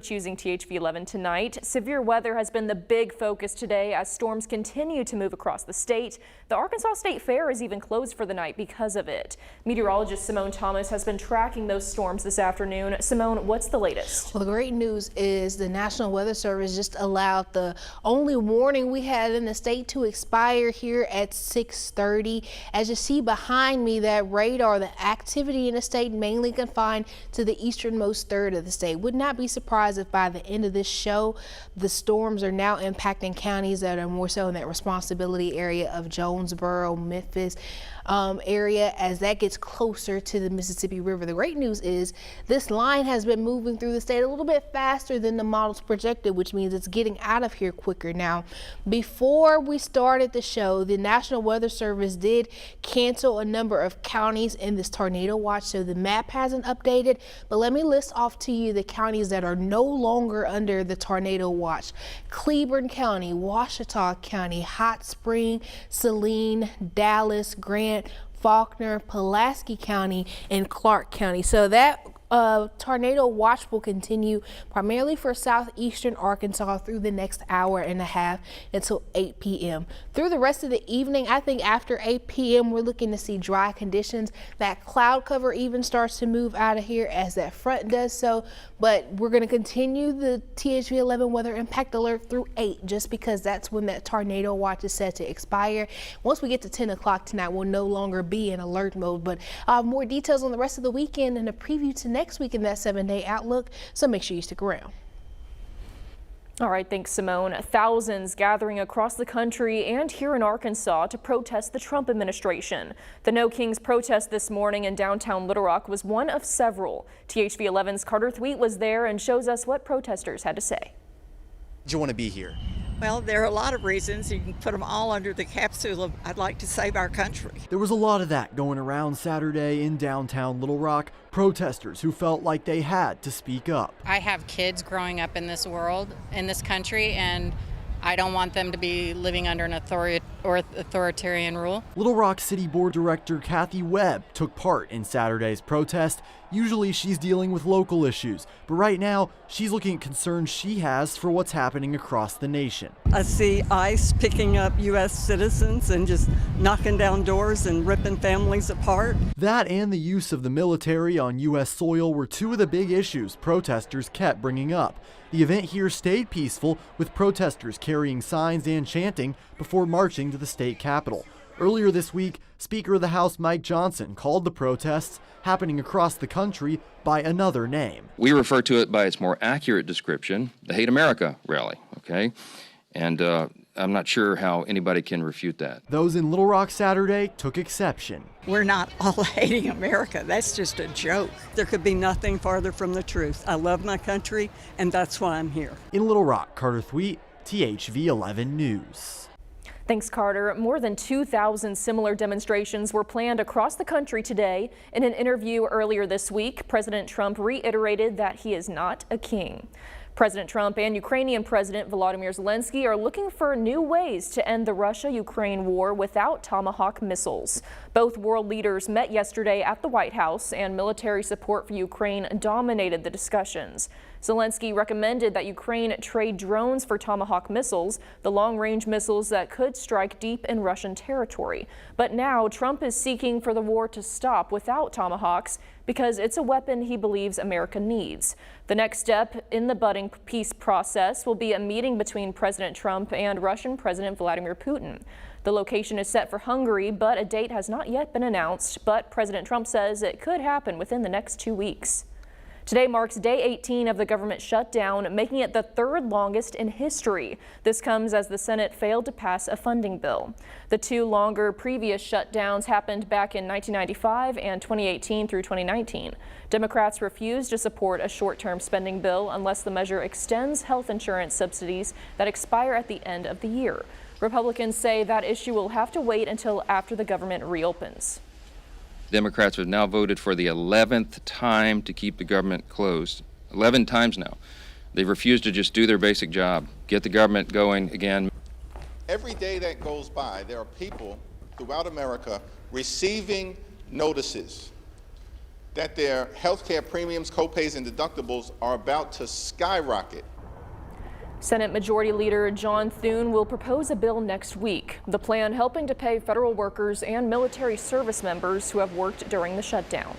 Choosing THV 11 tonight. Severe weather has been the big focus today as storms continue to move across the state. The Arkansas State Fair is even closed for the night because of it. Meteorologist Simone Thomas has been tracking those storms this afternoon. Simone, what's the latest? Well, the great news is the National Weather Service just allowed the only warning we had in the state to expire here at 6:30. As you see behind me, that radar, the activity in the state mainly confined to the easternmost third of the state. Would not be surprised if by the end of this show, the storms are now impacting counties that are more so in that responsibility area of Jonesboro, Memphis area as that gets closer to the Mississippi River. The great news is this line has been moving through the state a little bit faster than the models projected, which means it's getting out of here quicker. Now, before we started the show, the National Weather Service did cancel a number of counties in this tornado watch, so the map hasn't updated, but let me list off to you the counties that are no longer under the tornado watch. Cleburne County, Ouachita County, Hot Spring, Saline, Dallas, Grant, Faulkner, Pulaski County, and Clark County. So that tornado watch will continue primarily for southeastern Arkansas through the next hour and a half until 8 p.m. Through the rest of the evening, I think after 8 p.m. we're looking to see dry conditions. That cloud cover even starts to move out of here as that front does so, but we're going to continue the THV 11 weather impact alert through 8 just because that's when that tornado watch is set to expire. Once we get to 10 o'clock tonight, we'll no longer be in alert mode, but more details on the rest of the weekend and a preview to next week in that 7-day outlook, so make sure you stick around. All right, thanks, Simone. Thousands gathering across the country and here in Arkansas to protest the Trump administration. The No Kings protest this morning in downtown Little Rock was one of several. THV 11's Carter Thweet was there and shows us what protesters had to say. Do you want to be here? Well, there are a lot of reasons. You can put them all under the capsule of I'd like to save our country. There was a lot of that going around Saturday in downtown Little Rock. Protesters who felt like they had to speak up. I have kids growing up in this world, in this country, and I don't want them to be living under an authoritarian rule. Little Rock City Board Director Kathy Webb took part in Saturday's protest. Usually she's dealing with local issues, but right now she's looking at concerns she has for what's happening across the nation. I see ICE picking up U.S. citizens and just knocking down doors and ripping families apart. That and the use of the military on U.S. soil were two of the big issues protesters kept bringing up. The event here stayed peaceful, with protesters carrying signs and chanting before marching to the state capitol. Earlier this week, Speaker of the House Mike Johnson called the protests happening across the country by another name. We refer to it by its more accurate description, the Hate America rally, okay? And I'm not sure how anybody can refute that. Those in Little Rock Saturday took exception. We're not all hating America. That's just a joke. There could be nothing farther from the truth. I love my country, and that's why I'm here. In Little Rock, Carter Thweet, THV 11 News. Thanks, Carter. More than 2,000 similar demonstrations were planned across the country today. In an interview earlier this week, President Trump reiterated that he is not a king. President Trump and Ukrainian President Volodymyr Zelensky are looking for new ways to end the Russia-Ukraine war without Tomahawk missiles. Both world leaders met yesterday at the White House, and military support for Ukraine dominated the discussions. Zelensky recommended that Ukraine trade drones for Tomahawk missiles, the long-range missiles that could strike deep in Russian territory. But now Trump is seeking for the war to stop without Tomahawks because it's a weapon he believes America needs. The next step in the budding peace process will be a meeting between President Trump and Russian President Vladimir Putin. The location is set for Hungary, but a date has not yet been announced. But President Trump says it could happen within the next 2 weeks. Today marks day 18 of the government shutdown, making it the third longest in history. This comes as the Senate failed to pass a funding bill. The two longer previous shutdowns happened back in 1995 and 2018 through 2019. Democrats refused to support a short-term spending bill unless the measure extends health insurance subsidies that expire at the end of the year. Republicans say that issue will have to wait until after the government reopens. Democrats have now voted for the 11th time to keep the government closed. 11 times now. They've refused to just do their basic job, get the government going again. Every day that goes by, there are people throughout America receiving notices that their health care premiums, copays, and deductibles are about to skyrocket. Senate Majority Leader John Thune will propose a bill next week. The plan helping to pay federal workers and military service members who have worked during the shutdown.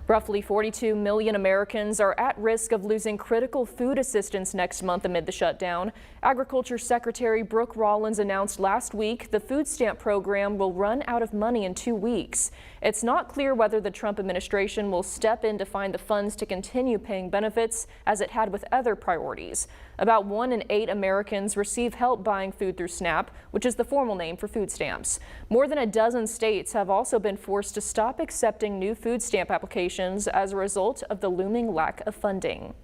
Roughly 42 million Americans are at risk of losing critical food assistance next month amid the shutdown. Agriculture Secretary Brooke Rollins announced last week the food stamp program will run out of money in 2 weeks. It's not clear whether the Trump administration will step in to find the funds to continue paying benefits as it had with other priorities. About 1 in 8 Americans receive help buying food through SNAP, which is the formal name for food stamps. More than a dozen states have also been forced to stop accepting new food stamp applications as a result of the looming lack of funding.